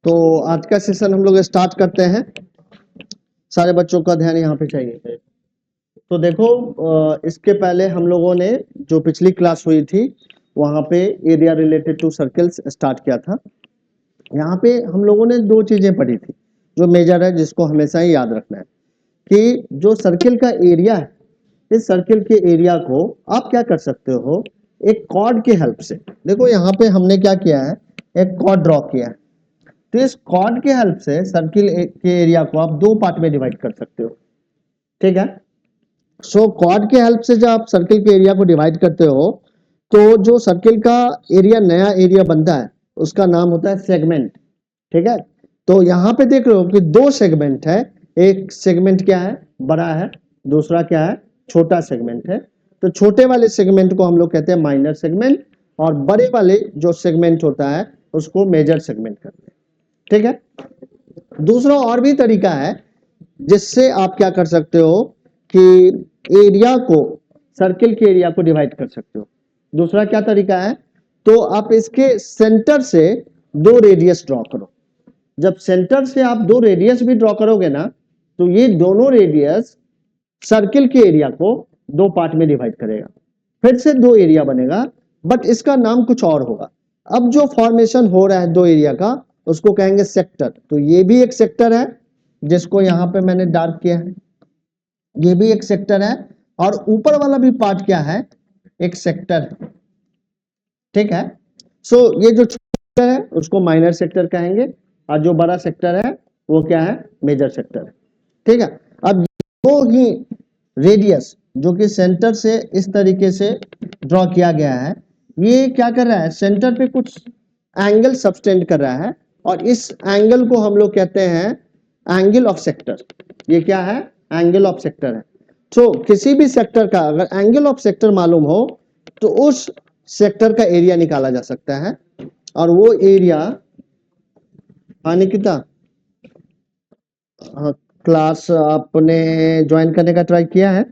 तो आज का सेशन हम लोग स्टार्ट करते हैं। सारे बच्चों का ध्यान यहाँ पे चाहिए। तो देखो, इसके पहले हम लोगों ने जो पिछली क्लास हुई थी वहाँ पे area related to circles start किया था। यहाँ पे हम लोगों ने दो चीजें पढ़ी थी जो मेजर है, जिसको हमेशा ही याद रखना है कि जो सर्किल का एरिया है, इस सर्किल के एरिया को आप क्या कर सकते हो, एक कॉर्ड के हेल्प से। देखो यहाँ पे हमने क्या किया है, एक कॉर्ड ड्रॉ किया है। तो इस कॉर्ड के हेल्प से सर्किल के एरिया को आप दो पार्ट में डिवाइड कर सकते हो। ठीक है। सो कॉर्ड के हेल्प से जब आप सर्किल के एरिया को डिवाइड करते हो तो जो सर्किल का एरिया नया एरिया बनता है उसका नाम होता है सेगमेंट। ठीक है। तो यहाँ पे देख रहे हो कि दो सेगमेंट है। एक सेगमेंट क्या है, बड़ा है, दूसरा क्या है, छोटा सेगमेंट है। तो छोटे वाले सेगमेंट को हम लोग कहते हैं माइनर सेगमेंट, और बड़े वाले जो सेगमेंट होता है उसको मेजर सेगमेंट कहते हैं। ठीक है। दूसरा और भी तरीका है जिससे आप क्या कर सकते हो कि एरिया को, सर्किल के एरिया को डिवाइड कर सकते हो। दूसरा क्या तरीका है, तो आप इसके सेंटर से दो रेडियस ड्रॉ करो। जब सेंटर से आप दो रेडियस भी ड्रॉ करोगे ना, तो ये दोनों रेडियस सर्किल के एरिया को दो पार्ट में डिवाइड करेगा, फिर से दो एरिया बनेगा, बट इसका नाम कुछ और होगा। अब जो फॉर्मेशन हो रहा है दो एरिया का उसको कहेंगे सेक्टर। तो ये भी एक सेक्टर है जिसको यहाँ पे मैंने डार्क किया है, ये भी एक सेक्टर है, और ऊपर वाला भी पार्ट क्या है, एक सेक्टर है। ठीक है। सो ये जो सेक्टर है उसको माइनर सेक्टर कहेंगे, और जो बड़ा सेक्टर है वो क्या है, मेजर सेक्टर है। ठीक है। अब दो ही रेडियस जो कि सेंटर से इस तरीके से ड्रॉ किया गया है, ये क्या कर रहा है, सेंटर पे कुछ एंगल सबटेंड कर रहा है, और इस एंगल को हम लोग कहते हैं एंगल ऑफ सेक्टर। ये क्या है, एंगल ऑफ सेक्टर है। तो किसी भी सेक्टर का अगर एंगल ऑफ सेक्टर मालूम हो तो उस सेक्टर का एरिया निकाला जा सकता है, और वो एरिया निकिता, क्लास आपने ज्वाइन करने का ट्राई किया है?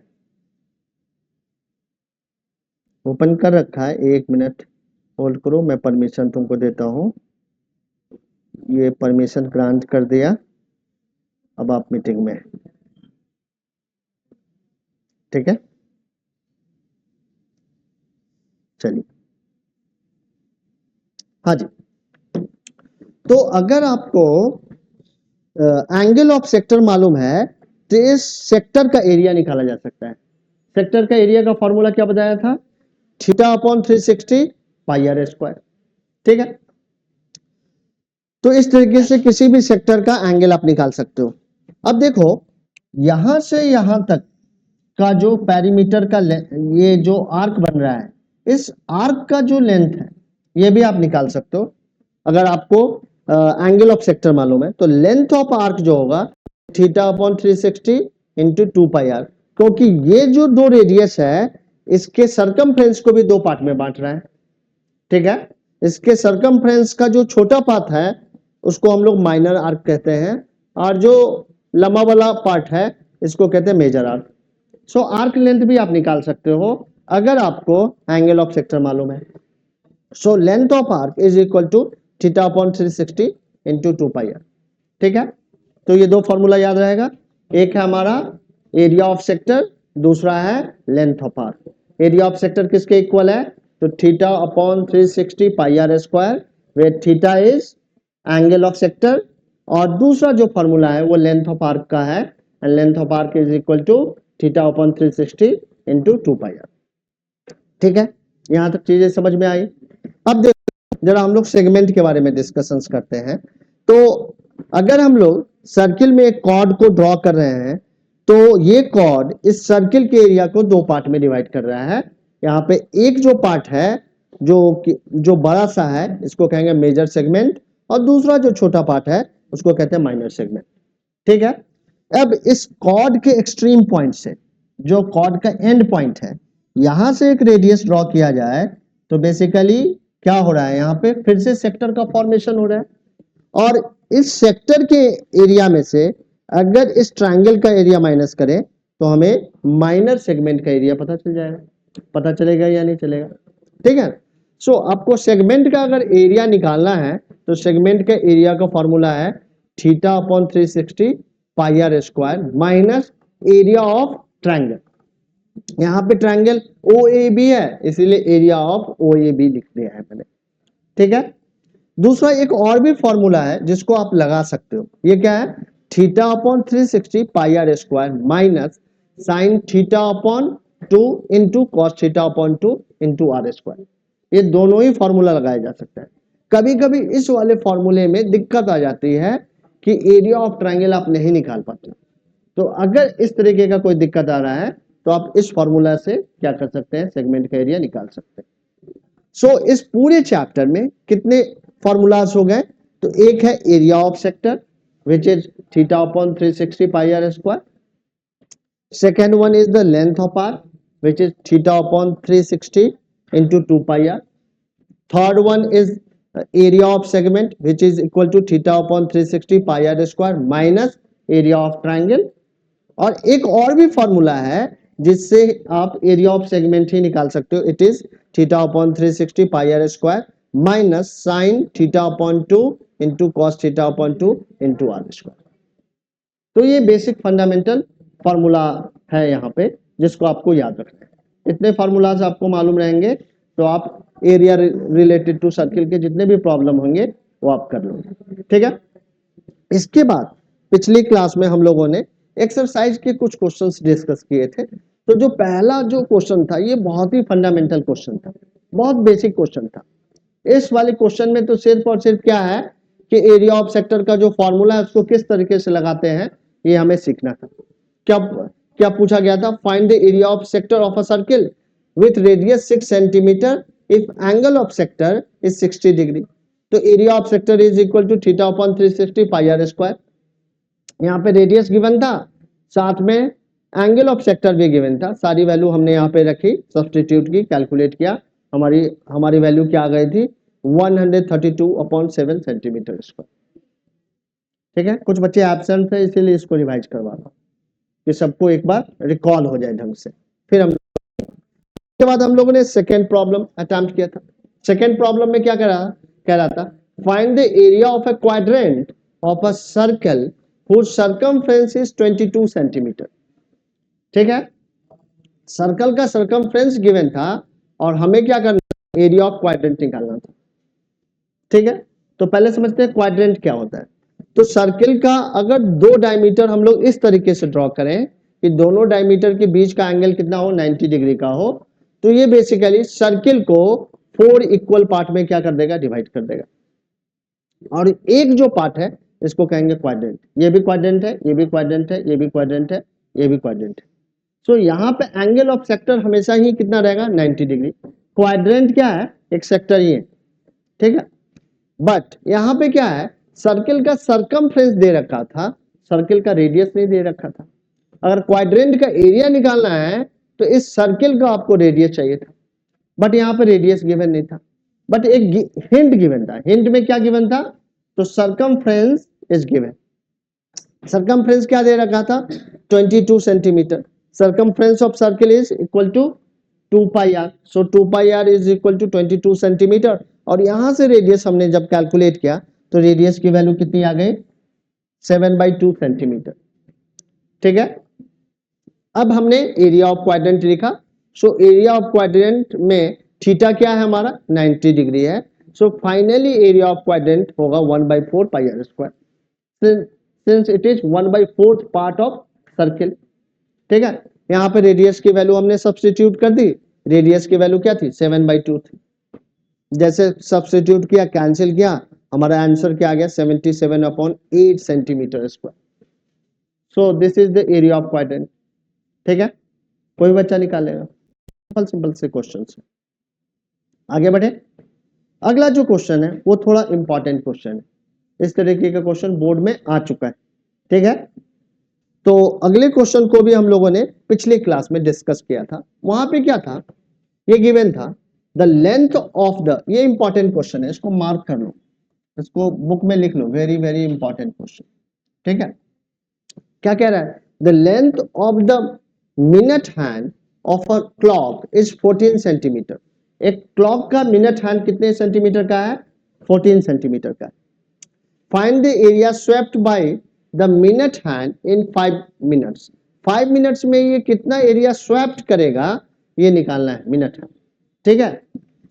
ओपन कर रखा है? एक मिनट होल्ड करो, मैं परमिशन तुमको देता हूँ। ये परमिशन ग्रांट कर दिया। अब आप मीटिंग में, ठीक है। चलिए, हाँ जी। तो अगर आपको एंगल ऑफ सेक्टर मालूम है तो इस सेक्टर का एरिया निकाला जा सकता है। सेक्टर का एरिया का फॉर्मूला क्या बताया था, theta upon 360 pi are square. ठीक है। तो इस तरीके से किसी भी सेक्टर का एंगल आप निकाल सकते हो। अब देखो, यहां से यहां तक का जो पेरीमीटर का ये जो आर्क बन रहा है, इस आर्क का जो लेंथ है ये भी आप निकाल सकते हो। अगर आपको एंगल ऑफ सेक्टर मालूम है तो लेंथ ऑफ आर्क जो होगा theta upon 360 into 2 pi R, क्योंकि ये जो दो रेडियस है इसके सरकमफ्रेंस को भी दो पार्ट में बांट रहा है। ठीक है। इसके सरकमफ्रेंस का जो छोटा पार्ट है उसको हम लोग माइनर आर्क कहते हैं, और जो लंबा वाला पार्ट है इसको कहते हैं मेजर आर्क। सो आर्क लेंथ भी आप निकाल सकते हो अगर आपको एंगल ऑफ सेक्टर मालूम है। So length of arc is equal to theta upon 360 into 2 pi R. ठीक है। तो ये दो फॉर्मूला याद रहेगा, एक है हमारा एरिया ऑफ सेक्टर, दूसरा है length of arc. Area of sector किसके इक्वल है, तो theta upon 360 pi are square, where theta is angle of sector, और दूसरा जो फॉर्मूला है वो लेंथ ऑफ आर्क का है, and length of arc is equal to theta upon 360 into 2 pi R. ठीक है। यहां तक चीजें समझ में आई। अब देखो, जरा हम लोग सेगमेंट के बारे में डिस्कशंस करते हैं। तो अगर हम लोग सर्किल में एक कॉर्ड को ड्रॉ कर रहे हैं तो ये कॉर्ड इस सर्किल के एरिया को दो पार्ट में डिवाइड कर रहा है। यहाँ पे एक जो पार्ट है जो बड़ा सा है इसको कहेंगे मेजर सेगमेंट, और दूसरा जो छोटा पार्ट है उसको कहते हैं माइनर सेगमेंट। ठीक है। अब इस कॉर्ड के एक्सट्रीम पॉइंट से, जो कॉर्ड का एंड पॉइंट है, यहां से एक रेडियस ड्रॉ किया जाए तो बेसिकली क्या हो रहा है, यहाँ पे फिर से सेक्टर का फॉर्मेशन हो रहा है, और इस सेक्टर के एरिया में से अगर इस ट्रायंगल का एरिया माइनस करें तो हमें माइनर सेगमेंट का एरिया पता चल जाएगा। पता चलेगा या नहीं चलेगा? ठीक है। सो आपको सेगमेंट का अगर एरिया निकालना है तो सेगमेंट के एरिया का फॉर्मूला है theta upon 360 pi are square minus area of triangle. यहाँ पे ट्रायंगल ओ ए बी है इसीलिए area of O A B लिख दिया है मैंने। ठीक है, दूसरा एक और भी फॉर्मूला है जिसको आप लगा सकते हो, ये क्या है, theta upon 360 pi are square minus sine theta upon 2 into cos theta upon 2 into R square. ये दोनों ही फॉर्मूला लगाया जा सकता है। कभी कभी इस वाले फॉर्मूले में दिक्कत आ जाती है कि एरिया ऑफ ट्रायंगल आप नहीं निकाल पाते, तो अगर इस तरीके का कोई दिक्कत आ रहा है तो आप इस फॉर्मूला से क्या कर सकते हैं, सेगमेंट का एरिया निकाल सकते हैं। सो इस पूरे चैप्टर में कितने फॉर्मूलाज हो गए, तो एक है area of sector which is theta upon 360 pi are square. Second one is the length of R which is theta upon 360 into 2 pi R. Third one is area of segment which is equal to theta upon 360 pi are square minus area of triangle. और एक और भी formula है जिससे आप area of segment ही निकाल सकते हो, it is theta upon 360 pi are square minus sine theta upon 2 into cos theta upon 2 into R square. तो ये बेसिक फंडामेंटल फॉर्मूला है यहाँ पे जिसको आपको याद रखना है। इतने फार्मूलाज आपको मालूम रहेंगे तो आप एरिया रिलेटेड टू सर्किल के जितने भी प्रॉब्लम होंगे वो आप कर लोगे। ठीक है, इसके बाद पिछली क्लास में हम लोगों ने एक्सरसाइज के कुछ क्वेश्चंस डिस्कस किए थे। तो जो पहला जो क्वेश्चन था ये बहुत ही फंडामेंटल क्वेश्चन था, बहुत बेसिक क्वेश्चन था। इस वाले क्वेश्चन में तो सिर्फ और सिर्फ क्या है कि एरिया ऑफ सेक्टर का जो फॉर्मूला है उसको किस तरीके से लगाते हैं ये हमें सीखना था। क्या क्या पूछा गया था, find the area of sector of a circle with radius 6 centimetre if angle of sector is 60 degree. तो area of sector is equal to theta upon 360 pi are square. यहाँ पे रेडियस गिवन था, साथ में एंगल ऑफ सेक्टर भी given था। सारी value हमने यहाँ पे रखी, सब्स्टिट्यूट की, कैलकुलेट किया, हमारी वैल्यू क्या आ गई थी 132/7 सेंटीमीटर स्क्वायर। ठीक है, कुछ बच्चे एब्सेंट थे इसीलिए इसको रिवाइज करवा रहा हूँ कि सबको एक बार रिकॉल हो जाए ढंग से। फिर हम के बाद हम लोगों ने सेकेंड प्रॉब्लम अटेम्प्ट किया था। सेकेंड प्रॉब्लम में क्या कह रहा था, find the area of a quadrant of a circle whose circumference is 22 centimetre. ठीक है, सर्कल का सर्कमफ्रेंस गिवन था और हमें क्या करना, एरिया ऑफ क्वाड्रेंट निकालना था। ठीक है, तो पहले समझते हैं क्वाड्रेंट क्या होता है। तो सर्किल का अगर दो डायमीटर हम लोग इस तरीके से ड्रॉ करें कि दोनों डायमीटर के बीच का एंगल कितना हो, 90 डिग्री का हो, तो ये बेसिकली सर्किल को 4 इक्वल पार्ट में क्या कर देगा, डिवाइड कर देगा। और एक जो पार्ट है इसको कहेंगे क्वाड्रेंट। ये भी क्वाड्रेंट है, ये भी क्वाड्रेंट है, ये भी क्वाड्रेंट है, ये भी क्वाड्रेंट है। सो यहाँ पे एंगल ऑफ सेक्टर हमेशा ही कितना रहेगा, 90 डिग्री। क्वाड्रेंट क्या है, एक सेक्टर ही है। ठीक है, बट यहाँ पे क्या है, सर्किल का सरकमफ्रेंस दे रखा था, सर्किल का रेडियस नहीं दे रखा था। अगर क्वाड्रेंट का एरिया निकालना है तो इस सर्किल का आपको रेडियस चाहिए था, बट यहाँ पे रेडियस गिवन नहीं था, बट एक हिंट गिवन था। हिंट में क्या गिवन था, तो सरकमफ्रेंस इज गिवन। सरकमफ्रेंस क्या दे रखा था, 22 centimetre. Circumference of circle is equal to 2 pi R. So 2 pi R is equal to 22 centimetre. और यहां से रेडियस हमने जब कैलकुलेट किया तो रेडियस की वैल्यू कितनी आ गई, 7/2 सेंटीमीटर। ठीक है, अब हमने एरिया ऑफ क्वाड्रेंट लिखा। सो एरिया ऑफ क्वाड्रेंट में थीटा क्या है हमारा, 90 डिग्री है। So finally area of quadrant होगा 1/4 pi are square, since it is 1/4 part of circle. ठीक है, यहाँ पे रेडियस की वैल्यू हमने सब्स्टिट्यूट कर दी। रेडियस की वैल्यू क्या थी, 7/2 थी। जैसे सब्स्टिट्यूट किया, कैंसिल किया, हमारा आंसर क्या आ गया, 77/8 centimetre square. So this is the area of quadrant. ठीक है, कोई बच्चा निकालेगा, सिंपल से क्वेश्चन है। आगे बढ़े, अगला जो क्वेश्चन है वो थोड़ा इंपॉर्टेंट क्वेश्चन है। इस तरीके का क्वेश्चन बोर्ड में आ चुका है। ठीक है, तो अगले क्वेश्चन को भी हम लोगों ने पिछली क्लास में डिस्कस किया था। वहां पे क्या था, ये गिवन था द लेंथ ऑफ द, ये इंपॉर्टेंट क्वेश्चन है, इसको मार्क कर लो, इसको बुक में लिख लो, वेरी वेरी इंपॉर्टेंट क्वेश्चन। ठीक है, क्या कह रहा है, the length of the minute hand of a clock is 14 centimetre. एक क्लॉक का मिनट हैंड कितने सेंटीमीटर का है? 14 सेंटीमीटर का। Find the area swept by the minute hand in 5 minutes. 5 minutes में ये कितना एरिया स्वेप्ट करेगा ये निकालना है, मिनट हैंड। ठीक है।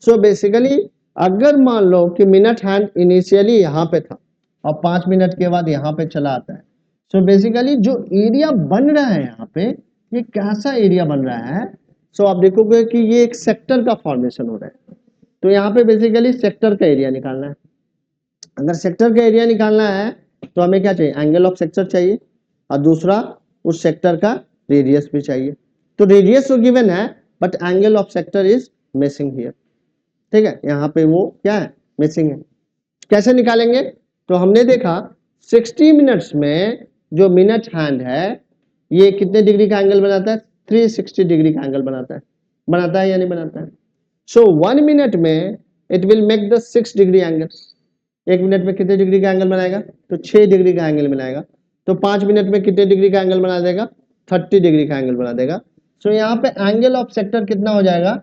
सो बेसिकली अगर मान लो कि मिनट हैंड इनिशियली यहाँ पे था और 5 मिनट के बाद यहाँ पे चला आता है, सो बेसिकली जो एरिया बन रहा है यहाँ पे, ये कैसा एरिया बन रहा है? सो आप देखोगे कि ये एक सेक्टर का फॉर्मेशन हो रहा है। तो यहाँ पे बेसिकली सेक्टर का एरिया निकालना है। अगर सेक्टर का एरिया निकालना है तो हमें क्या चाहिए? एंगल ऑफ सेक्टर चाहिए, और दूसरा उस सेक्टर का रेडियस भी चाहिए। तो रेडियस तो गिवन है, but angle of sector is missing here. ठीक है, यहाँ पे वो क्या है? मिसिंग है। कैसे निकालेंगे? तो हमने देखा 60 मिनट्स में जो मिनट हैंड है ये कितने डिग्री का एंगल बनाता है? 360 डिग्री का एंगल बनाता है या नहीं बनाता है? सो 1 मिनट में it will make the 6 degree angle. 1 minute में कितने डिग्री का एंगल बनाएगा? तो 6 डिग्री का एंगल बनाएगा। तो 5 मिनट में कितने डिग्री का एंगल बना देगा? 30 डिग्री का एंगल बना देगा। सो यहाँ पे एंगल ऑफ सेक्टर कितना हो जाएगा?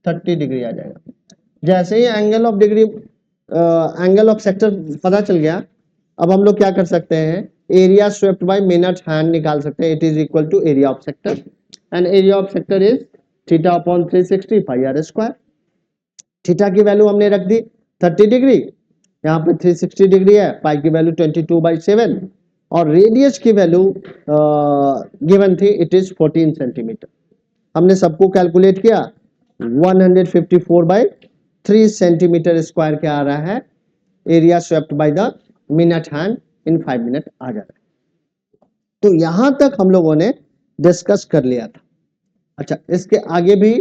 30 डिग्री आ जाएगा। जैसे ही एंगल ऑफ सेक्टर पता चल गया, अब हम लोग क्या कर सकते हैं? Area swept by minute hand निकाल सकते हैं। It is equal to area of sector, and area of sector is theta upon 360 pi are square. Theta की वैल्यू हमने रख दी 30 डिग्री, यहाँ पे 360 डिग्री है, पाई की वैल्यू 22/7, और रेडियस की वैल्यू गिवन थी, इट इज 14 सेंटीमीटर। हमने सबको कैलकुलेट किया, 154/3 सेंटीमीटर स्क्वायर क्या आ रहा है? Area swept by the minute hand in 5 minute आ जा रहा है। तो यहां तक हम लोगों ने डिस्कस कर लिया था। अच्छा, इसके आगे भी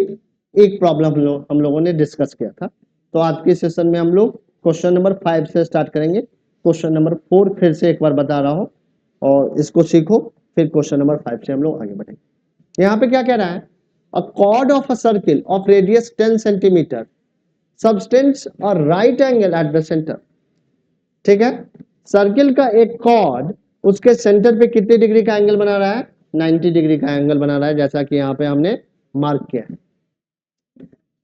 एक प्रॉब्लम हम लोगों ने डिस्कस किया था। तो आज के सेशन में हम लोग क्वेश्चन नंबर 5 से स्टार्ट करेंगे। क्वेश्चन नंबर 4 फिर से एक बार बता रहा हूं, और इसको सीखो, फिर क्वेश्चन नंबर 5 से हम लोग आगे बढ़ेंगे। यहाँ पे क्या कह रहा है? अ cord of a circle of radius 10 centimetre subtends a right angle eight the centre. ठीक है, सर्किल का एक कॉर्ड उसके सेंटर पे कितने डिग्री का एंगल बना रहा है? 90 डिग्री का एंगल बना रहा है, जैसा कि यहाँ पे हमने मार्क किया है।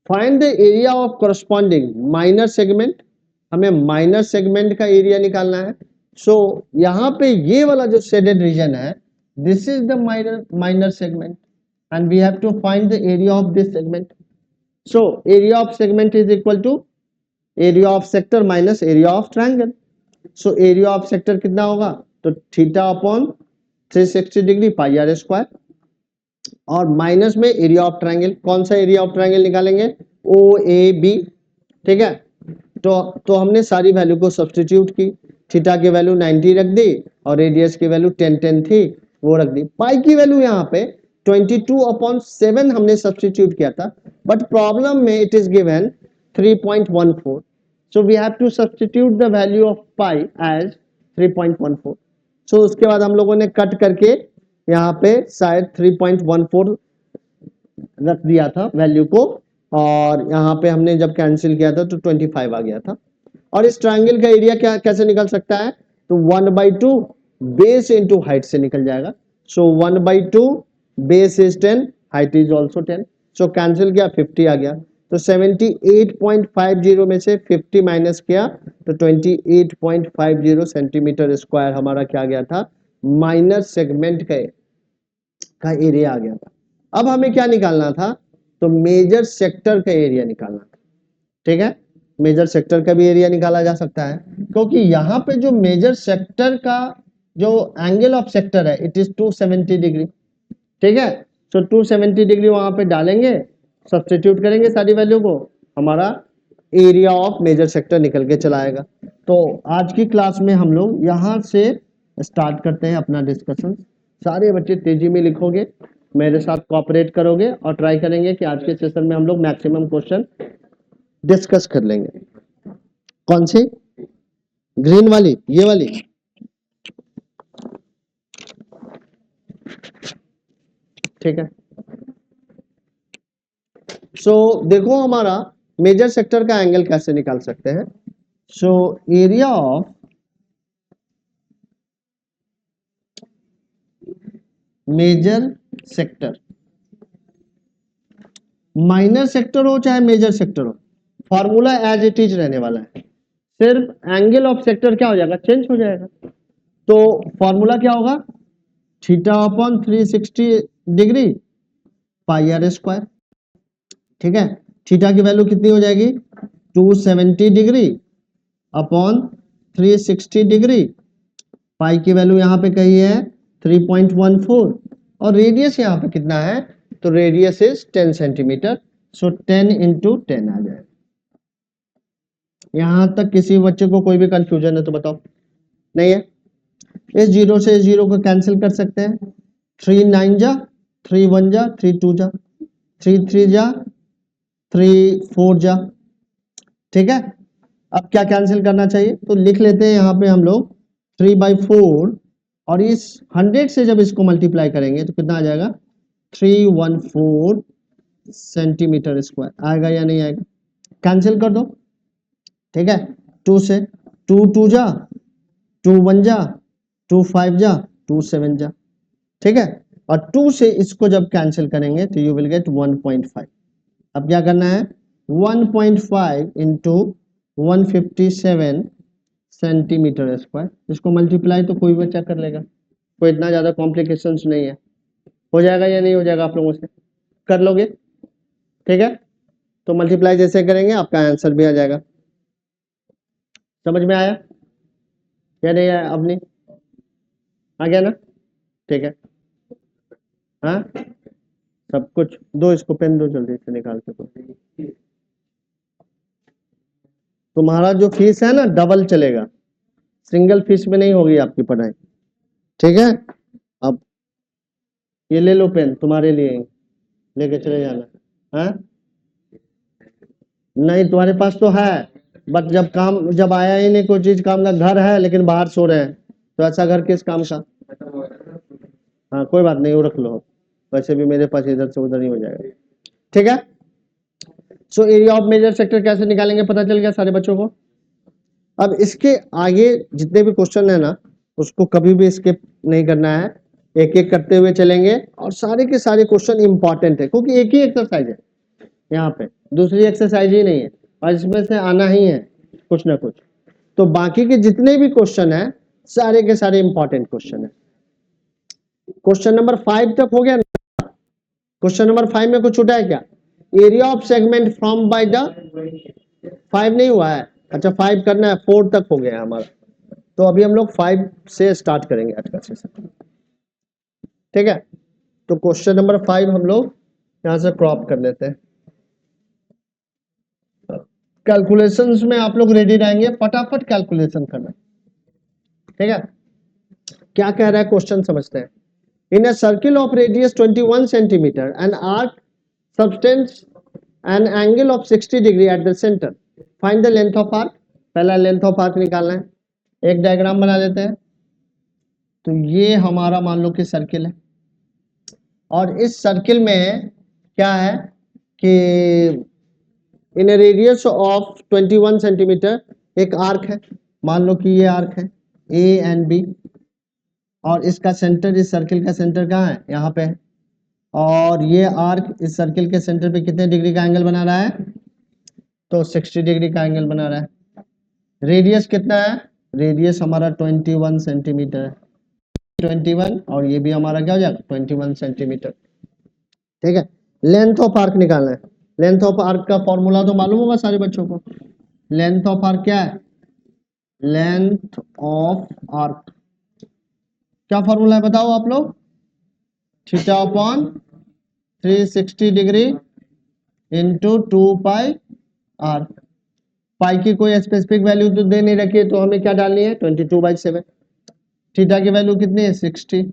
Find the area of corresponding minor segment. हमें माइनर सेगमेंट का एरिया निकालना है। सो यहाँ पे ये वाला जो शेडेड रीजन है, this is the minor segment, and we have to find the area of this segment. So area of segment is equal to area of sector minus area of triangle. So area of sector कितना होगा? तो theta upon 360 degree pi are square, और minus में area of triangle. कौन सा area of triangle निकालेंगे? ओ A B. ठीक है, तो हमने सारी वैल्यू को सब्स्टिट्यूट की। थीटा की वैल्यू 90 रख दी, और रेडियस की वैल्यू 10 थी, वो रख दी। पाई की वैल्यू यहाँ पे 22/7 हमने सब्स्टिट्यूट किया था, बट प्रॉब्लम में it is given 3.14। so we have to substitute the value of pi as 3.14। so उसके बाद हम लोगों ने कट करके यहाँ पे शायद 3.14 रख दिया था वैल्यू को, और यहाँ पे हमने जब कैंसिल किया था तो 25 आ गया था। और इस ट्रायंगल का एरिया क्या कैसे निकल सकता है? तो 1/2 बेस इंटू हाइट से निकल जाएगा। सो 1/2 base is 10, height is also 10। So cancel किया, 50 आ गया। तो 78.50 में से 50 माइनस किया तो 28.50 सेंटीमीटर स्क्वायर हमारा क्या गया था? माइनर सेगमेंट का एरिया आ गया था। अब हमें क्या निकालना था? तो मेजर सेक्टर का एरिया निकालना था। ठीक है, मेजर सेक्टर का भी एरिया निकाला जा सकता है, क्योंकि यहाँ पे जो मेजर सेक्टर का जो एंगल ऑफ सेक्टर है, इट इज 270 डिग्री। ठीक है, तो 270 डिग्री वहां पे डालेंगे, सब्स्टिट्यूट करेंगे सारी वैल्यू को, हमारा एरिया ऑफ मेजर सेक्टर निकल के चला आएगा। तो आज की क्लास में हम लोग यहाँ से स्टार्ट करते हैं अपना डिस्कशन। सारे बच्चे तेजी में लिखोगे, मेरे साथ कोऑपरेट करोगे, और ट्राई करेंगे कि आज के सेशन में हम लोग मैक्सिमम क्वेश्चन डिस्कस कर लेंगे। कौन सी? ग्रीन वाली, ये वाली? ठीक है। सो देखो हमारा मेजर सेक्टर का एंगल कैसे निकाल सकते हैं। So area of major sector minor sector हो चाहे मेजर सेक्टर हो, फॉर्मूला एज इट इज रहने वाला है, सिर्फ एंगल ऑफ सेक्टर क्या हो जाएगा, चेंज हो जाएगा। तो फॉर्मूला क्या होगा, theta upon 360 degree pi are square, ठीक है। थीटा की वैल्यू कितनी हो जाएगी, 270 डिग्री अपॉन 360 डिग्री, पाई की वैल्यू यहाँ पे कही है 3.14, और रेडियस यहाँ पे कितना है, तो radius is 10 centimetre, so 10 into 10 आ जाएगा। यहां तक किसी बच्चे को कोई भी कंफ्यूजन है तो बताओ, नहीं है? इस जीरो से इस जीरो को कैंसिल कर सकते हैं, 3 9 जा, 3 1 जा, 3 2 जा, 3 3 जा, 3 4 जा, ठीक है। अब क्या कैंसिल करना चाहिए, तो लिख लेते हैं यहाँ पे हम लोग 3/4, और इस 100 से जब इसको मल्टीप्लाई करेंगे तो कितना आ जाएगा, 314 सेंटीमीटर स्क्वायर आएगा या नहीं आएगा, कैंसिल कर दो, ठीक है। 2 से 2 2 जा, 2 1 जा, 2 5 जा, 2 7 जा, ठीक है। और 2 से इसको जब कैंसिल करेंगे तो यू विल गेट 1.5। अब क्या करना है, 1.5 इंटू 157 सेंटीमीटर स्क्वायर, इसको मल्टीप्लाई तो कोई बच्चा कर लेगा, कोई इतना ज्यादा कॉम्प्लिकेशंस नहीं है, हो जाएगा या नहीं हो जाएगा, आप लोगों से कर लोगे, ठीक है। तो मल्टीप्लाई जैसे करेंगे आपका आंसर भी आ जाएगा। समझ में आया या नहीं आया, अब नहीं आ गया ना, ठीक है। हाँ सब कुछ दो, इसको पेन दो जल्दी से निकाल के दो। तुम्हारा जो फीस है ना डबल चलेगा, सिंगल फीस में नहीं होगी आपकी पढ़ाई, ठीक है। अब ये ले लो पेन, तुम्हारे लिए लेके चले जाना। हाँ नहीं तुम्हारे पास तो है, बट जब काम जब आया ही नहीं कोई चीज काम का, घर है लेकिन बाहर सो रहे हैं, तो ऐसा घर किस काम का। हाँ कोई बात नहीं, वो रख लो, वैसे भी मेरे पास इधर से उधर ही हो जाएगा, ठीक है। So area of major sector कैसे निकालेंगे, पता चल गया सारे बच्चों को। अब इसके आगे जितने भी क्वेश्चन है ना, उसको कभी भी स्किप नहीं करना है, एक एक करते हुए चलेंगे, और सारे के सारे क्वेश्चन इंपॉर्टेंट है, क्योंकि एक ही एक्सरसाइज है यहाँ पे, दूसरी एक्सरसाइज ही नहीं है, और इसमें से आना ही है कुछ ना कुछ। तो बाकी के जितने भी क्वेश्चन है सारे के सारे इंपॉर्टेंट क्वेश्चन है। क्वेश्चन नंबर 5 तक हो गया ना? क्वेश्चन नंबर 5 में कुछ छूटा है क्या, area of segment from by the, 5 नहीं हुआ है, अच्छा 5 करना है, 4 तक हो गया है हमारा, तो अभी हम लोग 5 से स्टार्ट करेंगे आज का सेशन, ठीक है। तो क्वेश्चन नंबर 5 हम लोग यहां से क्रॉप कर लेते हैं। कैलकुलेशंस में आप लोग रेडी रहेंगे, फटाफट कैलकुलेशन करना, ठीक है। क्या कह रहा है क्वेश्चन समझते हैं। In a circle of radius 21 centimetre an arc subtends an angle of 60 degree at the centre, find the length of arc. पहला लेंथ ऑफ आर्क निकालना है, एक डायग्राम बना लेते हैं। तो ये हमारा मान लो कि सर्किल है, और इस सर्किल में क्या है कि इन रेडियस ऑफ 21 सेंटीमीटर एक आर्क है, मान लो कि ये आर्क है ए एंड बी, और इसका सेंटर, इस सर्किल का सेंटर कहाँ है, यहाँ पे है, और ये आर्क इस सर्किल के सेंटर पे कितने डिग्री का एंगल बना रहा है, तो 60 डिग्री का एंगल बना रहा है। रेडियस कितना है, रेडियस हमारा 21 सेंटीमीटर है, 21, और ये भी हमारा क्या हो जाएगा 21 सेंटीमीटर, ठीक है। लेंथ ऑफ आर्क निकालना है, लेंथ ऑफ आर्क का फॉर्मूला तो मालूम होगा सारे बच्चों को, लेंथ ऑफ आर्क क्या है, लेंथ ऑफ आर्क क्या फॉर्मूला है बताओ आप लोग, theta upon 360 degree into 2 pi R. Pi की कोई स्पेसिफिक वैल्यू तो दे नहीं रखी है, तो हमें क्या डालनी है 22/7। थीटा की वैल्यू कितनी है 60,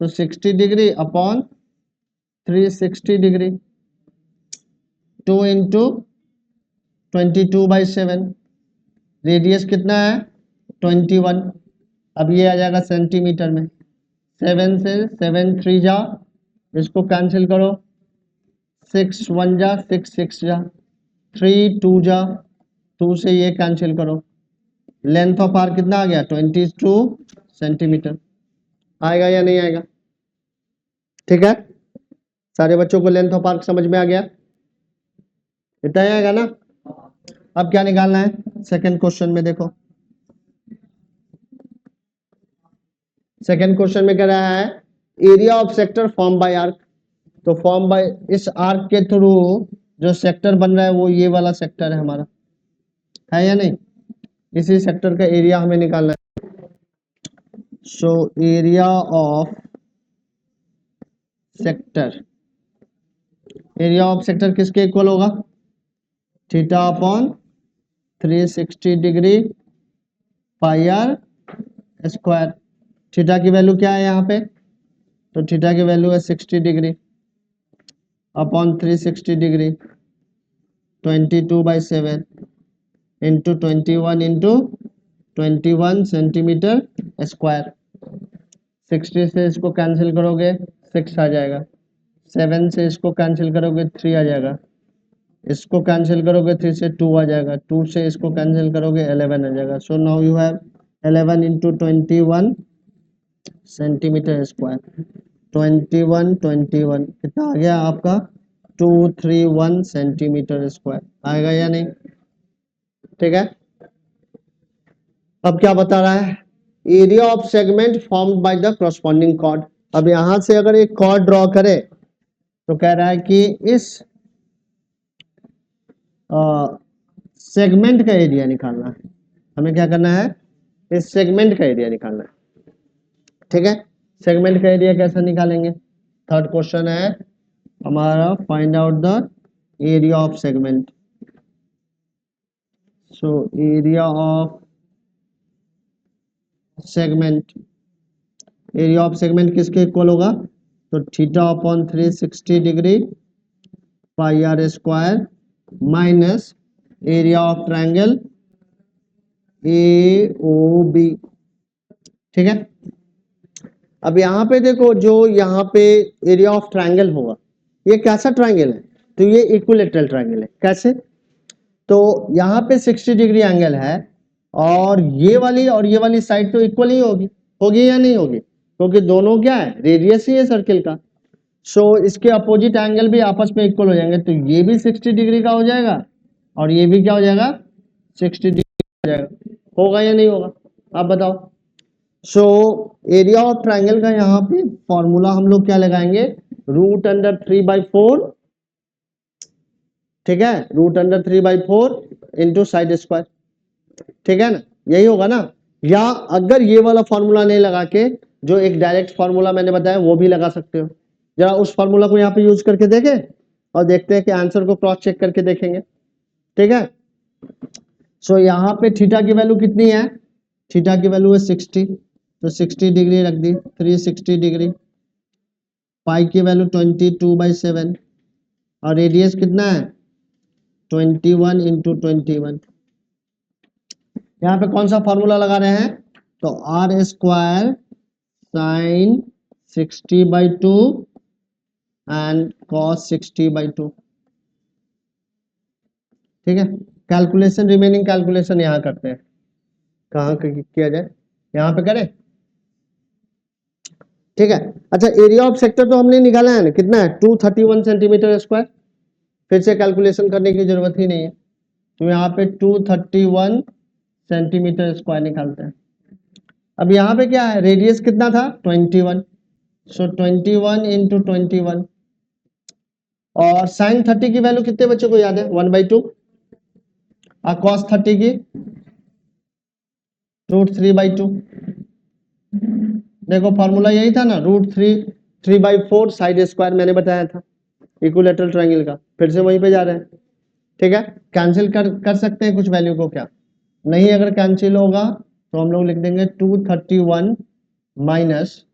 तो 60 degree upon 360 degree, 2 into 22/7, radius कितना है 21, अब ये आ जाएगा सेंटीमीटर में, 7 से 7 3 जा, इसको कैंसिल करो, 6 1 जा, 6 6 जा, 3 2 जा, 2 से ये कैंसिल करो, लेंथ ऑफ आर्क कितना आ गया 22 सेंटीमीटर, आएगा या नहीं आएगा, ठीक है। सारे बच्चों को लेंथ ऑफ आर्क समझ में आ गया। इतना ही आएगा ना। अब क्या निकालना है सेकंड क्वेश्चन में, देखो सेकंड क्वेश्चन में कह रहा है area of sector form by arc. तो फॉर्म बाय, इस आर्क के थ्रू जो सेक्टर बन रहा है वो ये वाला सेक्टर है हमारा, है या नहीं? इसी सेक्टर का एरिया हमें निकालना है। So area of sector, area of sector किसके इक्वल होगा? Theta upon 360 degree pi are square. Theta की वैल्यू क्या है यहाँ पे? तो थीटा की वैल्यू है 60 degree upon 360 degree 22/7 into 21 into 21 centimetre square. 60 से इसको कैंसिल करोगे 6 आ जाएगा, 7 से इसको कैंसिल करोगे 3 आ जाएगा, इसको कैंसिल करोगे 3 से 2 आ जाएगा, 2 से इसको कैंसिल करोगे 11 आ जाएगा। सो now you have 11 into 21 centimetre square. 21 कितना आ गया आपका? 231 सेंटीमीटर स्क्वायर आएगा या नहीं? ठीक है। अब क्या बता रहा है? Area of segment formed by the corresponding chord. अब यहां से अगर एक कॉर्ड ड्रॉ करे तो कह रहा है कि इस सेगमेंट का एरिया निकालना है। हमें क्या करना है? इस सेगमेंट का एरिया निकालना है। ठीक है, सेगमेंट का एरिया कैसे निकालेंगे? थर्ड क्वेश्चन है हमारा, find out the area of segment. So area of segment, area of segment किसके इक्वल होगा? तो theta upon 360 degree pi are square minus area of triangle A O B. ठीक है, अब यहाँ पे देखो, जो यहाँ पे एरिया ऑफ ट्रायंगल होगा, ये कैसा ट्रायंगल है? तो ये इक्विलेटरल ट्रायंगल है। कैसे? तो यहाँ पे 60 डिग्री एंगल है और ये वाली साइड तो इक्वल ही होगी, होगी या नहीं होगी? क्योंकि दोनों क्या है? रेडियस ही है सर्किल का। सो इसके अपोजिट एंगल भी आपस में इक्वल हो जाएंगे, तो ये भी 60 डिग्री का हो जाएगा और ये भी क्या हो जाएगा? 60 डिग्री हो जाएगा। होगा या नहीं होगा? आप बताओ। सो एरिया ऑफ ट्रायंगल का यहाँ पे फॉर्मूला हम लोग क्या लगाएंगे? √3/4। ठीक है, √3/4 इंटू साइड स्क्वायर। ठीक है ना, यही होगा ना? या अगर ये वाला फॉर्मूला नहीं लगा के जो एक डायरेक्ट फॉर्मूला मैंने बताया वो भी लगा सकते हो। जरा उस फॉर्मूला को यहाँ पे यूज करके देखें और देखते हैं कि आंसर को क्रॉस चेक करके देखेंगे। ठीक है, सो यहाँ पे थीटा की वैल्यू कितनी है? थीटा की वैल्यू है 60, तो 60 डिग्री रख दी, 360 डिग्री। पाई की वैल्यू 22/7 और रेडियस कितना है? 21 इंटू 21। यहाँ पे कौन सा फॉर्मूला लगा रहे हैं? तो r square sine 60/2 and cos 60/2। ठीक है, कैलकुलेशन, रिमेनिंग कैलकुलेशन यहाँ करते हैं। कहाँ किया जाए? यहाँ पे करें। ठीक है, अच्छा एरिया ऑफ सेक्टर तो हमने निकाला है ना, कितना है? 231 सेंटीमीटर स्क्वायर। फिर से कैलकुलेशन करने की जरूरत ही नहीं है, तो यहाँ पे 231 सेंटीमीटर स्क्वायर निकालते हैं। अब यहाँ पे क्या है? रेडियस कितना था? 21। सो 21 इंटू 21 और साइन 30 की वैल्यू कितने बच्चों को याद है? 1/2। और कॉस 30 की √3/2। देखो फॉर्मूला यही था ना, √3/4 साइड स्क्वायर मैंने बताया था इक्विलेटरल ट्रायंगल का। फिर से वहीं पे जा रहे हैं। ठीक है, कैंसिल कर सकते हैं कुछ वैल्यू को क्या? नहीं, अगर कैंसिल होगा तो हम लोग लिख देंगे 231 माइनस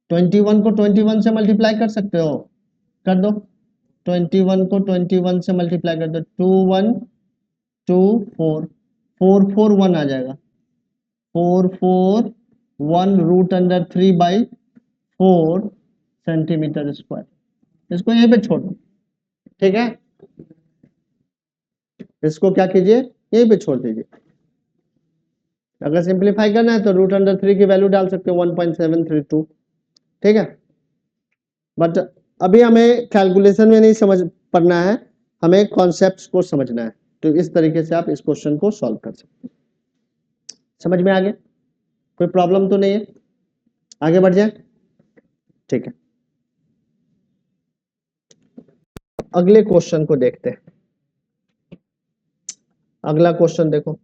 21 को 21 से मल्टीप्लाई कर सकते हो, कर दो। 21 को 21 से मल्टीप्लाई कर दो, 2124 441 आ जाएगा। 441 √3/4 सेंटीमीटर स्क्वायर। इसको यहीं पे छोड़ दो। ठीक है, इसको क्या कीजिए? यहीं पे छोड़ दीजिए। अगर सिंप्लीफाई करना है तो √3 की वैल्यू डाल सकते हो 1.732। ठीक है, बट अभी हमें कैलकुलेशन में नहीं समझ पड़ना है, हमें कॉन्सेप्ट्स को समझना है। तो इस तरीके से आप इस क्वेश्चन को सॉल्व कर सकते हैं। समझ में आ गया? कोई प्रॉब्लम तो नहीं है? आगे बढ़ जाए। ठीक है, अगले क्वेश्चन को देखते हैं। अगला क्वेश्चन देखो,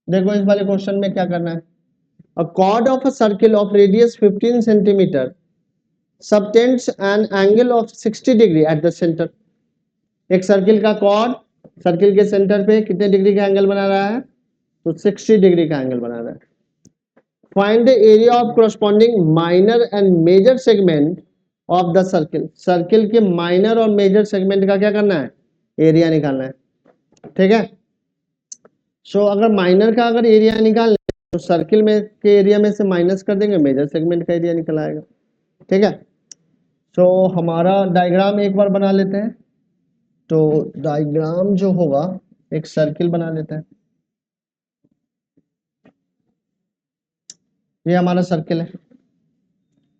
देखो इस वाले क्वेश्चन में क्या करना है। A chord of a circle of radius 15 centimeter subtends an angle of 60 degree at the center। एक सर्किल का कॉर्ड सर्किल के सेंटर पे कितने डिग्री का एंगल बना रहा है? तो 60 डिग्री का एंगल बना रहा है। Find the area of corresponding minor and major segment of the circle. Circle के माइनर और मेजर सेगमेंट का क्या करना है? एरिया निकालना है। ठीक है, सो अगर माइनर का अगर एरिया निकालना है तो सर्किल में के एरिया में से माइनस कर देंगे, मेजर सेगमेंट का एरिया निकल आएगा। ठीक है, सो हमारा डायग्राम एक बार बना लेते हैं। तो डायग्राम जो होगा, एक सर्किल बना लेते हैं। ये हमारा सर्किल है,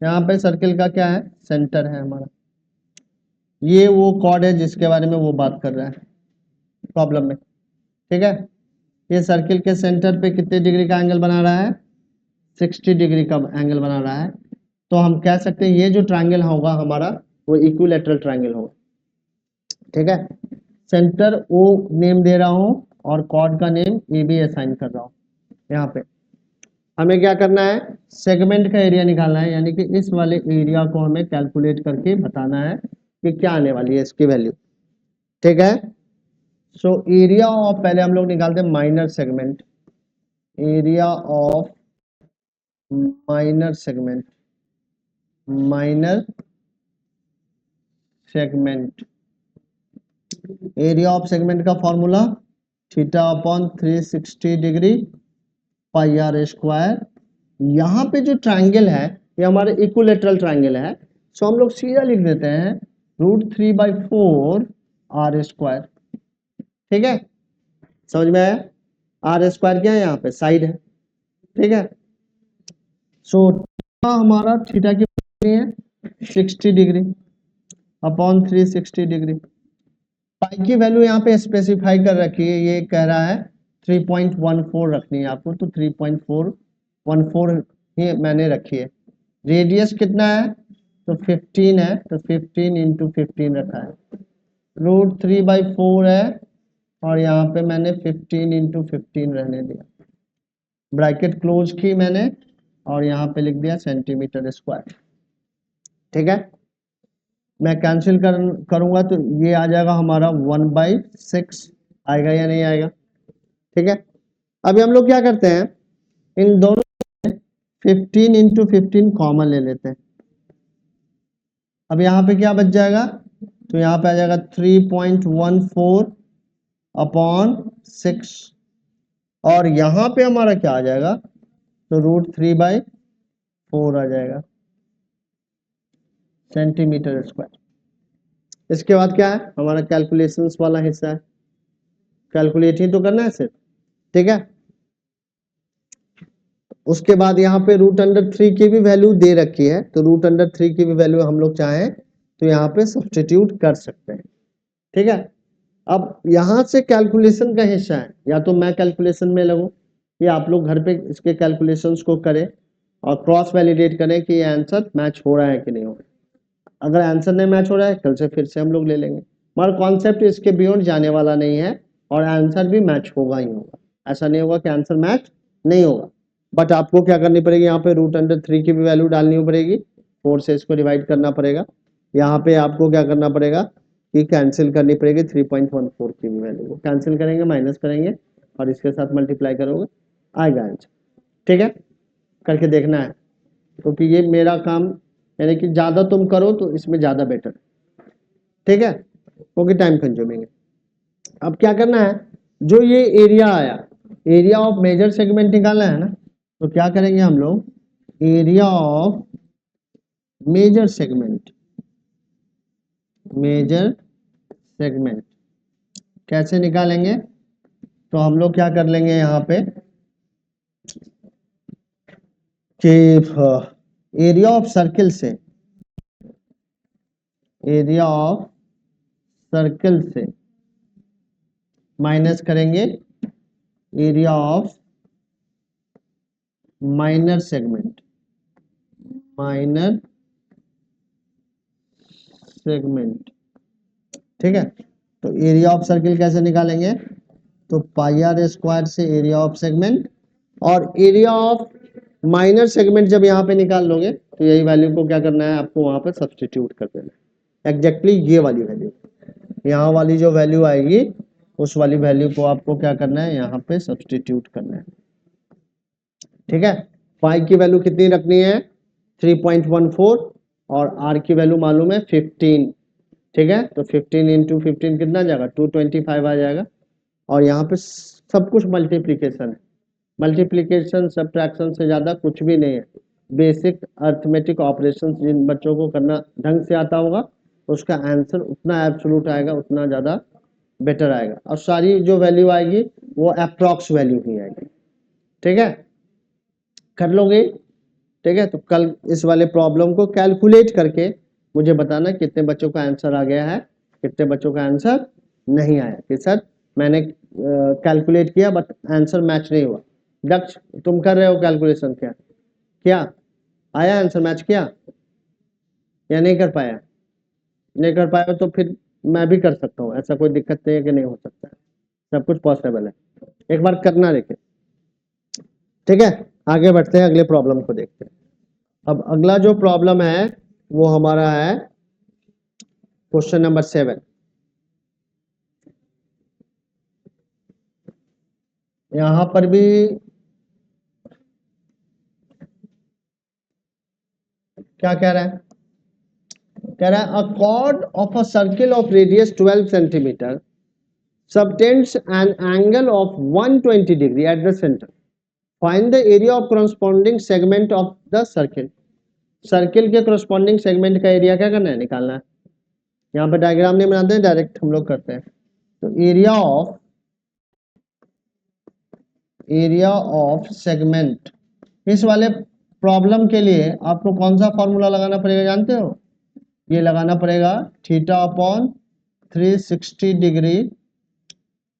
यहाँ पे सर्किल का क्या है? सेंटर है हमारा। ये वो कॉर्ड है जिसके बारे में वो बात कर रहा है प्रॉब्लम में। ठीक है, ये सर्किल के सेंटर पे कितने डिग्री का एंगल बना रहा है? 60 डिग्री का एंगल बना रहा है। तो हम कह सकते हैं ये जो ट्रायंगल होगा हमारा वो इक्विलैटरल ट्रायंगल होगा। ठीक है, सेंटर ओ नेम दे रहा हूं और कॉर्ड का नेम ए बी असाइन कर रहा हूं। यहाँ पे हमें क्या करना है? सेगमेंट का एरिया निकालना है, यानी कि इस वाले एरिया को हमें कैलकुलेट करके बताना है कि क्या आने वाली है इसकी वैल्यू। ठीक है, सो एरिया ऑफ, पहले हम लोग निकालते हैं minor segment. Area of minor segment, minor segment, area of segment का formula theta upon 360 degree pi are square. यहाँ पे जो ट्रायंगल है ये हमारे इक्विलैटरल ट्रायंगल है, सो हम लोग सीधा लिख देते हैं √3/4 आर स्क्वायर। ठीक है, समझ में आया? आर स्क्वायर क्या है? यहाँ पे साइड है। ठीक है, सो हमारा थीटा की है 60 डिग्री अपॉन 360 डिग्री। पाई की वैल्यू यहाँ पे स्पेसिफाई कर रखी है, ये कह रहा है 3.14 रखनी है आपको, तो 3.414 ही मैंने रखी है। रेडियस कितना है? तो 15 है, तो 15 इंटू 15 रखा है। √3/4 है और यहाँ पे मैंने 15 इंटू 15 रहने दिया, ब्रैकेट क्लोज की मैंने और यहाँ पे लिख दिया सेंटीमीटर स्क्वायर। ठीक है, मैं कैंसिल करूंगा तो ये आ जाएगा हमारा 1/6 आएगा या नहीं आएगा? ठीक है, अभी हम लोग क्या करते हैं, इन दोनों 15 इंटू 15 कॉमन ले लेते हैं। अब यहाँ पे क्या बच जाएगा? तो यहाँ पे आ जाएगा 3.14 अपॉन 6 और यहाँ पे हमारा क्या आ जाएगा? तो √3/4 आ जाएगा सेंटीमीटर स्क्वायर। इसके बाद क्या है? हमारा कैलकुलेशंस वाला हिस्सा है, कैलकुलेट ही तो करना है सिर्फ। ठीक है, उसके बाद यहाँ पे √3 की भी वैल्यू दे रखी है, तो √3 की भी वैल्यू हम लोग चाहें तो यहाँ पे सब्स्टिट्यूट कर सकते हैं। ठीक है, अब यहाँ से कैलकुलेशन का हिस्सा है, या तो मैं कैलकुलेशन में लगूं या आप लोग घर पे इसके कैलकुलेशंस को करें और क्रॉस वैलिडेट करें कि ये आंसर मैच हो रहा है कि नहीं हो रहा है। अगर आंसर नहीं मैच हो रहा है कल से फिर से हम लोग ले लेंगे, मगर कॉन्सेप्ट इसके बियॉन्ड जाने वाला नहीं है और आंसर भी मैच होगा ही होगा। ऐसा नहीं होगा कि आंसर मैच नहीं होगा, बट आपको क्या करनी पड़ेगी, यहाँ पे √3 की भी वैल्यू डालनी पड़ेगी, 4 से इसको डिवाइड करना पड़ेगा। यहाँ पे आपको क्या करना पड़ेगा कि कैंसिल करनी पड़ेगी 3.14 की भी वैल्यू को, कैंसिल करेंगे, माइनस करेंगे और इसके साथ मल्टीप्लाई करोगे, आएगा आंसर। ठीक है, करके देखना है, क्योंकि ये मेरा काम, यानी कि ज़्यादा तुम करो तो इसमें ज़्यादा बेटर। ठीक है, क्योंकि टाइम कंज्यूमिंग है। अब क्या करना है, जो ये एरिया आया, एरिया ऑफ मेजर सेगमेंट निकालना है ना, तो क्या करेंगे हम लोग, area of major segment, major segment कैसे निकालेंगे? तो हम लोग क्या कर लेंगे यहाँ पे कि एरिया ऑफ सर्किल से, एरिया ऑफ सर्किल से माइनस करेंगे area of minor segment, minor segment. ठीक है, तो एरिया ऑफ सर्किल कैसे निकालेंगे? तो पाई आर स्क्वायर से एरिया ऑफ सेगमेंट, और एरिया ऑफ माइनर सेगमेंट जब यहाँ पे निकाल लोगे तो यही वैल्यू को क्या करना है आपको, वहां पे सब्स्टिट्यूट कर देना है। एग्जैक्टली ये वाली वैल्यू, यहाँ वाली जो वैल्यू आएगी उस वाली वैल्यू को आपको क्या करना है, यहाँ पे सब्स्टिट्यूट करना है। ठीक है, पाई की वैल्यू कितनी रखनी है? 3.14, और आर की वैल्यू मालूम है 15। ठीक है, तो 15 इंटू 15 कितना आ जाएगा? 225 आ जाएगा। और यहाँ पे सब कुछ मल्टीप्लीकेशन है, मल्टीप्लीकेशन सब्ट्रैक्शन से ज़्यादा कुछ भी नहीं है। बेसिक अर्थमेटिक ऑपरेशन जिन बच्चों को करना ढंग से आता होगा उसका आंसर उतना एब्सोल्यूट आएगा, उतना ज़्यादा बेटर आएगा, और सारी जो वैल्यू आएगी वो अप्रॉक्स वैल्यू ही आएगी। ठीक है, कर लोगे? ठीक है, तो कल इस वाले प्रॉब्लम को कैलकुलेट करके मुझे बताना कितने बच्चों का आंसर आ गया है, कितने बच्चों का आंसर नहीं आया कि सर मैंने कैलकुलेट किया बट आंसर मैच नहीं हुआ। दक्ष, तुम कर रहे हो कैलकुलेशन? क्या क्या आया आंसर, मैच किया या नहीं कर पाया? नहीं कर पाया तो फिर मैं भी कर सकता हूँ, ऐसा कोई दिक्कत नहीं है कि नहीं हो सकता है, सब कुछ पॉसिबल है। एक बार करना देखे। ठीक है, आगे बढ़ते हैं, अगले प्रॉब्लम को देखते हैं। अब अगला जो प्रॉब्लम है वो हमारा है क्वेश्चन नंबर 7। यहां पर भी क्या कह रहा है? कह रहा है अ chord of a circle of radius 12 centimeter subtends an angle of 120 degree at the center. Find the area of corresponding segment of the circle. Circle के corresponding segment का एरिया क्या करना है? निकालना है। यहाँ पे डायग्राम नहीं बनाते हैं, डायरेक्ट हम लोग करते हैं। तो एरिया ऑफ सेगमेंट, इस वाले प्रॉब्लम के लिए आपको कौन सा फॉर्मूला लगाना पड़ेगा जानते हो? ये लगाना पड़ेगा theta upon 360 degree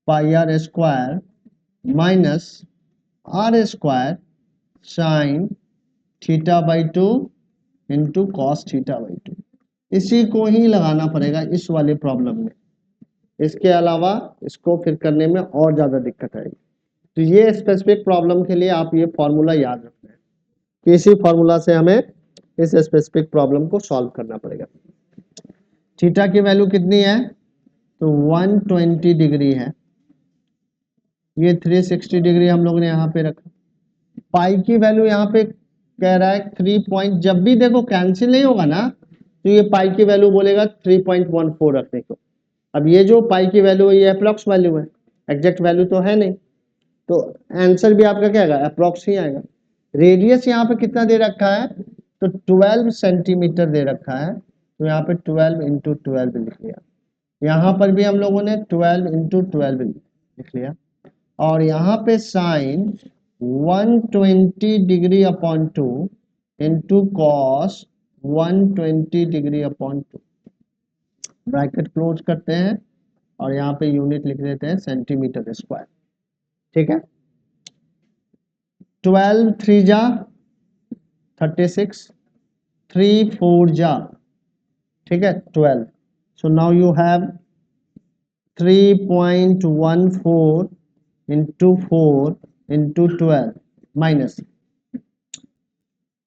pi are square minus r square sine theta by 2 into cos theta by 2। इसी को ही लगाना पड़ेगा इस वाले प्रॉब्लम में, इसके अलावा इसको फिर करने में और ज़्यादा दिक्कत आएगी। तो ये स्पेसिफिक प्रॉब्लम के लिए आप ये फॉर्मूला याद रखना है कि इसी फॉर्मूला से हमें इस स्पेसिफिक प्रॉब्लम को सॉल्व करना पड़ेगा। थीटा की वैल्यू कितनी है? तो 120 डिग्री है, ये 360 डिग्री हम लोग ने यहाँ पे रखा। पाई की वैल्यू यहाँ पे कह रहा है 3 पॉइंट, जब भी देखो कैंसिल नहीं होगा ना तो ये पाई की वैल्यू बोलेगा 3.14 रखने को। अब ये जो पाई की वैल्यू है ये अप्रॉक्स वैल्यू है, एग्जैक्ट वैल्यू तो है नहीं, तो आंसर भी आपका क्या आएगा? अप्रॉक्स ही आएगा। रेडियस यहाँ पे कितना दे रखा है? तो 12 सेंटीमीटर दे रखा है, तो यहाँ पे 12 इंटू 12 लिख लिया। यहाँ पर भी हम लोगों ने 12 इंटू 12 लिख लिया, और यहाँ पे sine 120 degree upon 2 into cos 120 degree upon 2, bracket close करते हैं और यहाँ पे यूनिट लिख देते हैं सेंटीमीटर स्क्वायर। ठीक है, 12 3 जा 36, 3 4 जा, ठीक है 12। So now you have 3.14 into 4 into 12 minus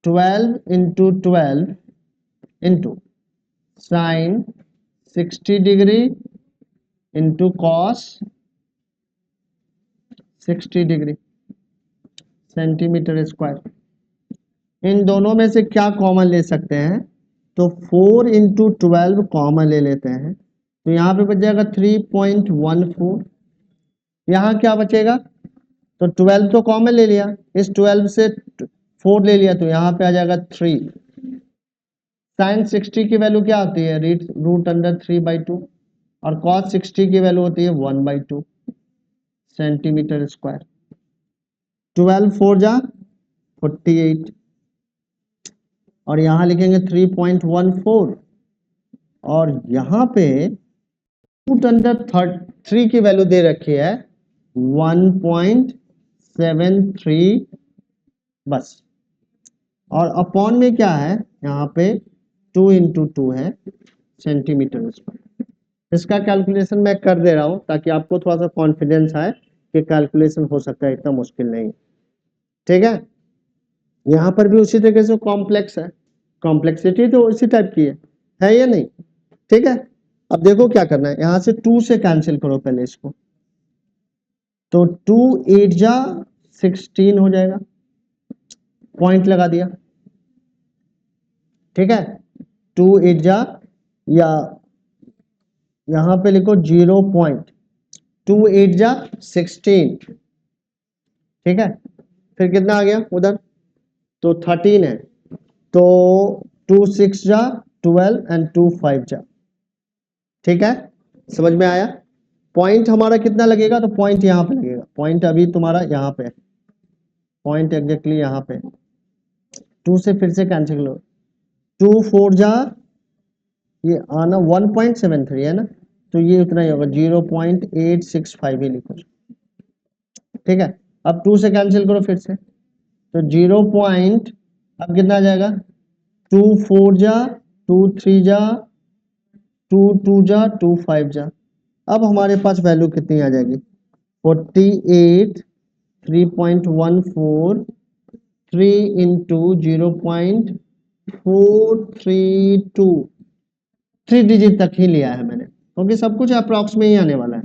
12 into 12 into sine 60 degree into cos 60 degree centimetre square. इन दोनों में से क्या कॉमन ले सकते हैं? तो 4 इंटू 12 कॉमन ले लेते हैं, तो यहाँ पे बच जाएगा 3.14। यहाँ क्या बचेगा? तो 12 तो कॉमन ले लिया, इस 12 से 4 ले लिया, तो यहाँ पे आ जाएगा 3। साइन 60 की वैल्यू क्या होती है, √3/2 और कॉस 60 की वैल्यू होती है 1/2 सेंटीमीटर स्क्वायर। 12 4 जा 48 और यहां लिखेंगे 3.14 और यहां पे √3 की वैल्यू दे रखी है 1.73 बस। और अपॉन में क्या है, यहाँ पे 2 × 2 है सेंटीमीटर स्क्वायर। इसका कैलकुलेशन मैं कर दे रहा हूं ताकि आपको थोड़ा सा कॉन्फिडेंस आए कि कैलकुलेशन हो सकता है, इतना मुश्किल नहीं। ठीक है, यहाँ पर भी उसी तरीके से कॉम्प्लेक्स है, कॉम्प्लेक्सिटी तो उसी टाइप की है या नहीं। ठीक है, अब देखो क्या करना है, यहां से 2 से कैंसिल करो पहले इसको, तो 2 8 जा 16 हो जाएगा, पॉइंट लगा दिया। ठीक है, 2 8 जा या यहां पे लिखो 0.2 8 जा 16। ठीक है, फिर कितना आ गया उधर, तो 13 है, तो 2 6 जा 12 एंड 2 5 जा। ठीक है, समझ में आया। पॉइंट हमारा कितना लगेगा, तो पॉइंट यहाँ पे लगेगा, पॉइंट अभी तुम्हारा यहाँ पे, पॉइंट एग्जैक्टली यहाँ पे। 2 से फिर से कैंसिल करो, 2 4 जा ये आना 1.73 है ना, तो ये उतना ही होगा 0.865 ही लिखो। ठीक है, अब 2 से कैंसिल करो फिर से, तो 0. अब कितना आ जाएगा, 2 4 जा 2 3 जा 2 2 जा 2 5 जा। अब हमारे पास वैल्यू कितनी आ जाएगी, 48 3.14 3 × 0.432 3 डिजिट तक ही लिया है मैंने, क्योंकि सब कुछ अप्रॉक्स में ही आने वाला है।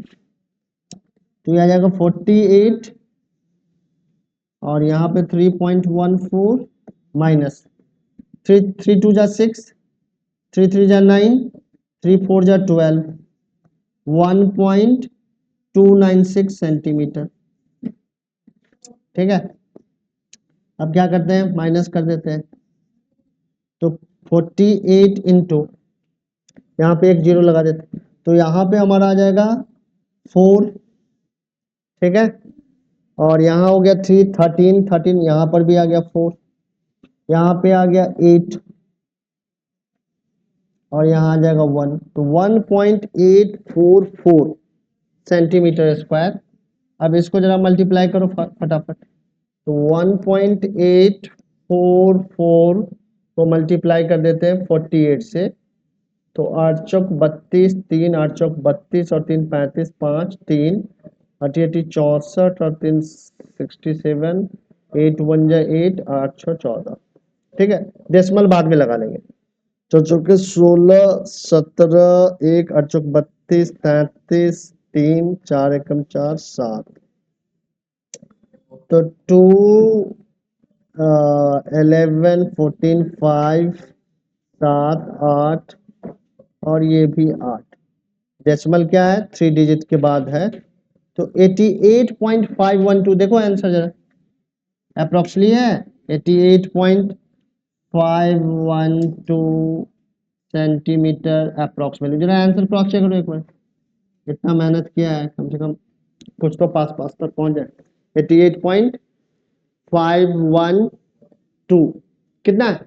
तो ये आ जाएगा 48 और यहाँ पे 3.14 माइनस 3 2 जा 6 3 3 जा 9 3 4 जा 12 1.296 सेंटीमीटर। ठीक है, अब क्या करते हैं, माइनस कर देते हैं, तो 48 × यहाँ पे एक 0 लगा देते हैं, तो यहाँ पे हमारा आ जाएगा 4। ठीक है, और यहाँ हो गया 3 13 यहाँ पर भी आ गया 4, यहाँ पे आ गया 8 और यहाँ आ जाएगा 1, तो 1.844 सेंटीमीटर स्क्वायर। अब इसको जरा मल्टीप्लाई करो फटाफट, तो 1.844 को मल्टीप्लाई कर देते हैं 48 से, तो 8 चौक 32 3 8 चौक 32 और 3 35 5 3 88 64 और 3 67 8 1 जा 8 8 6 14। ठीक है, डेसिमल बाद में लगा लेंगे, तो चौके 16 17 1 8 चौक 32 33 3 4 एकम 4 7, तो 2 11 14 5 7 8 और ये भी 8। डेसिमल क्या है, 3 डिजिट के बाद है, तो 88.512 देखो आंसर जरा, अप्रोक्सीमेटली है 88.512 सेंटीमीटर अप्रोक्सीमेटली। जरा आंसर क्रॉस चेक करो एक बार, इतना मेहनत किया है, कम से कम कुछ तो पास पास तक पहुंच जाए। 88.512 कितना है,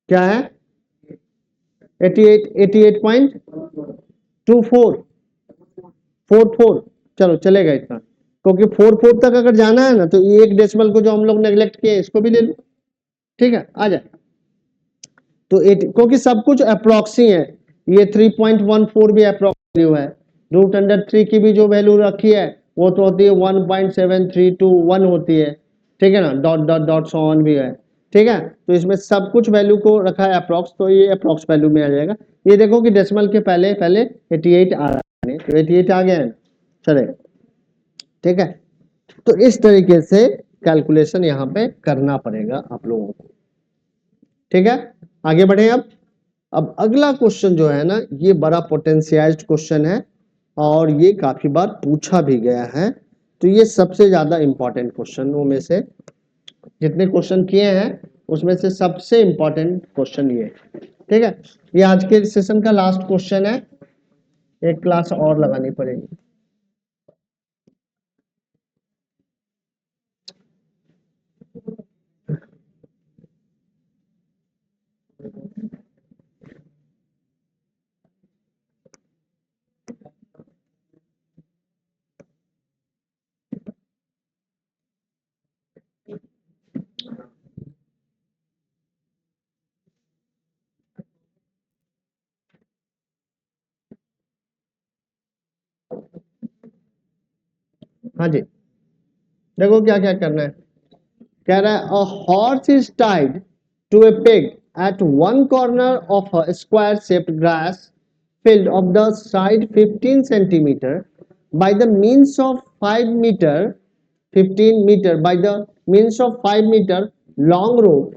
क्या है 88.24 चलो चलेगा इतना, क्योंकि 4 तक अगर जाना है ना, तो ये एक डेसिमल को जो हम लोग नेग्लेक्ट किए इसको भी ले लो। ठीक है, आ जाए, तो 8 क्योंकि सब कुछ अप्रॉक्सी है, ये 3.14 भी अप्रॉक्स वैल्यू है, √3 की भी जो वैल्यू रखी है वो तो होती है 1.7321 होती है। ठीक है ना, dot dot dot so on भी है। ठीक है, तो इसमें सब कुछ वैल्यू को रखा है अप्रॉक्स, तो ये अप्रॉक्स वैल्यू में आ जाएगा। ये देखो कि डेसिमल के पहले 88 आ रहा है, तो 88 आ गया है, चलेगा। ठीक है, तो इस तरीके से कैलकुलेशन यहाँ पे करना पड़ेगा आप लोगों को। ठीक है, आगे बढ़े। अब अगला क्वेश्चन जो है ना, ये बड़ा पोटेंशियाइज्ड क्वेश्चन है और ये काफी बार पूछा भी गया है, तो ये सबसे ज्यादा इंपॉर्टेंट क्वेश्चनों में से, जितने क्वेश्चन किए हैं उसमें से सबसे इंपॉर्टेंट क्वेश्चन ये है। ठीक है, ये आज के सेशन का लास्ट क्वेश्चन है, एक क्लास और लगानी पड़ेगी। हाँ जी, देखो क्या क्या करना है। कह रहा है a horse is tied to a peg at one corner of a square shaped grass field of the side 15 centimeter by the means of 5 meter 15 meter by the means of 5 meter long rope.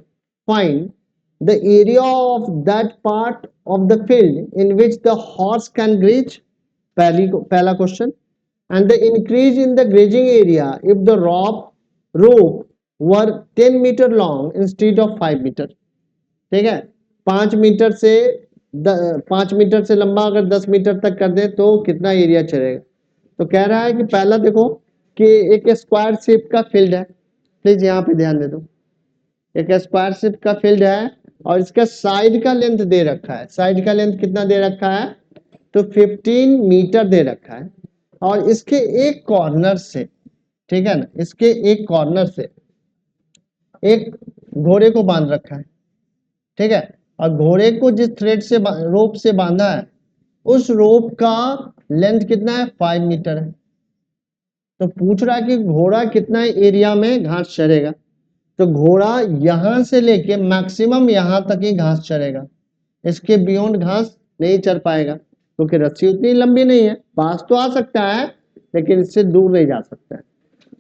Find the area of that part of the field in which the horse can graze. पहला question, and the increase in the grazing area if the rope were 10 meter long instead of 5 meter. ठीक है, 5 metre से 5 metre से लंबा अगर 10 metre तक कर दे तो कितना एरिया चलेगा। तो कह रहा है कि पहला देखो कि एक स्क्वायर शेप का फील्ड है, प्लीज यहाँ पे ध्यान दे दो, एक स्क्वायर शेप का फील्ड है और इसका साइड का लेंथ दे रखा है। साइड का लेंथ कितना दे रखा है, तो 15 मीटर दे रखा है और इसके एक कॉर्नर से, ठीक है ना, इसके एक कॉर्नर से एक घोड़े को बांध रखा है। ठीक है, और घोड़े को जिस थ्रेड से रोप से बांधा है उस रोप का लेंथ कितना है, 5 मीटर है। तो पूछ रहा है कि घोड़ा कितना एरिया में घास चरेगा। तो घोड़ा यहां से लेके मैक्सिमम यहां तक ही घास चरेगा, इसके बियॉन्ड घास नहीं चर पाएगा क्योंकि रस्सी उतनी लंबी नहीं है। पास तो आ सकता है लेकिन इससे दूर नहीं जा सकता है।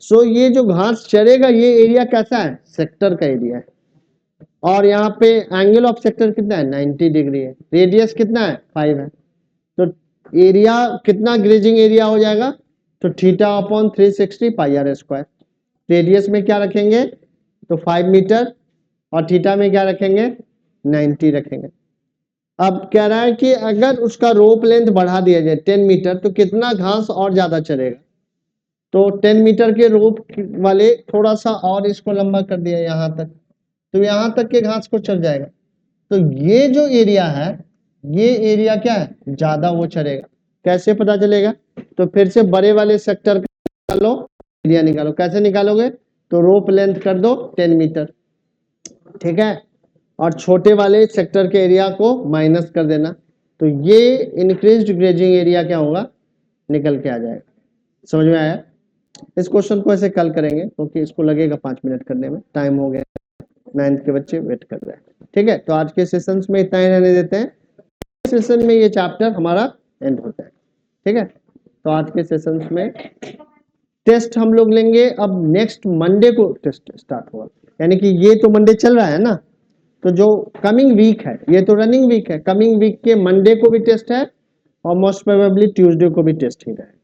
सो ये जो घास चरेगा ये एरिया कैसा है, सेक्टर का एरिया है। और यहाँ पे एंगल ऑफ सेक्टर कितना है, 90 डिग्री है। रेडियस कितना है, 5 है। तो एरिया कितना ग्रेजिंग एरिया हो जाएगा, तो theta upon 360 pi are square. Radius में क्या रखेंगे, तो 5 मीटर और थीटा में क्या रखेंगे, 90 रखेंगे। अब कह रहा है कि अगर उसका रोप लेंथ बढ़ा दिया जाए 10 मीटर तो कितना घास और ज्यादा चलेगा। तो 10 मीटर के रोप वाले थोड़ा सा और इसको लंबा कर दिया यहां तक, तो यहां तक के घास को चल जाएगा। तो ये जो एरिया है ये एरिया क्या है, ज्यादा वो चलेगा। कैसे पता चलेगा, तो फिर से बड़े वाले सेक्टर का निकालो, एरिया निकालो। कैसे निकालोगे, तो रोप लेंथ कर दो 10 मीटर, ठीक है, और छोटे वाले सेक्टर के एरिया को माइनस कर देना। तो ये इंक्रीज्ड ग्रेजिंग एरिया क्या होगा, निकल के आ जाएगा। समझ में आया। इस क्वेश्चन को ऐसे कल करेंगे क्योंकि इसको लगेगा 5 मिनट करने में, टाइम हो गया, 9th के बच्चे वेट कर रहे हैं। ठीक है, तो आज के सेशंस में इतना ही रहने देते हैं। सेशन में ये चैप्टर हमारा एंड होता है। ठीक है, तो आज के सेशंस में टेस्ट हम लोग लेंगे। अब नेक्स्ट मंडे को टेस्ट स्टार्ट होगा, यानी कि ये तो मंडे चल रहा है ना, तो जो कमिंग वीक है ये तो रनिंग वीक है, कमिंग वीक के मंडे को भी टेस्ट है और मोस्ट प्रोबेबली ट्यूसडे को भी टेस्ट ही रहेगा।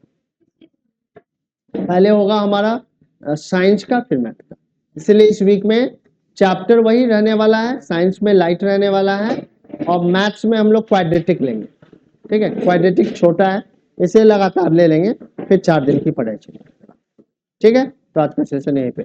पहले होगा हमारा साइंस का फिर मैथ का, इसलिए इस वीक में चैप्टर वही रहने वाला है। साइंस में लाइट रहने वाला है और मैथ्स में हम लोग क्वाड्रेटिक लेंगे। ठीक है, क्वाड्रेटिक छोटा है इसे लगातार ले लेंगे, फिर 4 दिन की पढ़ाई चलेगी। ठीक है, तो आज का सेशन यहीं पे।